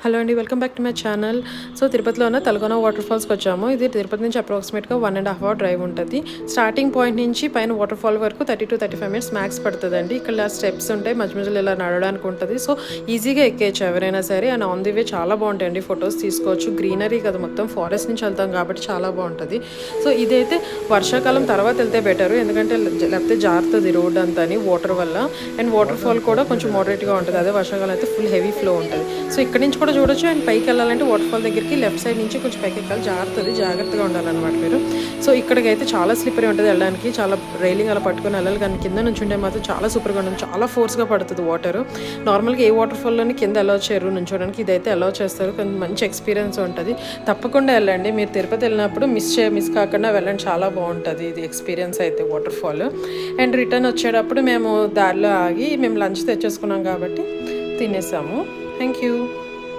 Hello అండి, welcome back to my channel. So తిరుపతిలో ఉన్న తలకోన వాటర్ ఫాల్స్కి వచ్చాము. ఇది తిరుపతి నుంచి అప్రాక్సిమేట్గా 1.5 అవర్ డ్రైవ్ ఉంటుంది. స్టార్టింగ్ పాయింట్ నుంచి పైన వాటర్ ఫాల్ వరకు 30 to 35 minutes మ్యాక్స్ పడుతుందండి. ఇక్కడ స్టెప్స్ ఉంటాయి, మధ్య మధ్యలో ఇలా నడవడానికి ఉంటుంది. సో ఈజీగా ఎక్కేయచ్చు ఎవరైనా సరే. అండ్ ఆన్ ది వే చాలా బాగుంటాయండి, ఫొటోస్ తీసుకోవచ్చు. గ్రీనరీ కదా, మొత్తం ఫారెస్ట్ నుంచి వెళ్తాం కాబట్టి చాలా బాగుంటుంది. సో ఇదైతే వర్షాకాలం తర్వాత వెళ్తే బెటరు, ఎందుకంటే లేకపోతే జారుతుంది రోడ్ అంతా వాటర్ వల్ల. అండ్ వాటర్ ఫాల్ కూడా కొంచెం మోడరేట్గా ఉంటుంది. అదే వర్షాకాలం అయితే ఫుల్ హెవీ ఫ్లో ఉంటుంది. సో ఇక్కడ నుంచి కూడా చూడొచ్చు. అండ్ పైకి వెళ్ళాలంటే వాటర్ ఫాల్ దగ్గరికి లెఫ్ట్ సైడ్ నుంచి కొంచెం పైకి ఎక్కాలి, జారుతుంది, జాగ్రత్తగా ఉండాలన్నమాట మీరు. సో ఇక్కడికైతే చాలా స్లిప్పరీ ఉంటుంది వెళ్ళడానికి, చాలా రైలింగ్ అలా పట్టుకొని వెళ్ళాలి. కానీ కింద నుంచి ఉంటే మాత్రం చాలా సూపర్గా ఉంటుంది, చాలా ఫోర్స్గా పడుతుంది వాటర్. నార్మల్గా ఏ వాటర్ ఫాల్లోని కింద అలౌ చేయరు నుంచోడానికి, ఇదైతే అలౌ చేస్తారు. కొంచెం మంచి ఎక్స్పీరియన్స్ ఉంటుంది, తప్పకుండా వెళ్ళండి. మీరు తిరుపతి వెళ్ళినప్పుడు మిస్ కాకుండా వెళ్ళండి, చాలా బాగుంటుంది ఇది ఎక్స్పీరియన్స్ అయితే వాటర్ ఫాల్. అండ్ రిటర్న్ వచ్చేటప్పుడు మేము దారిలో ఆగి మేము లంచ్ తెచ్చేసుకున్నాం కాబట్టి తినేసాము. Thank you.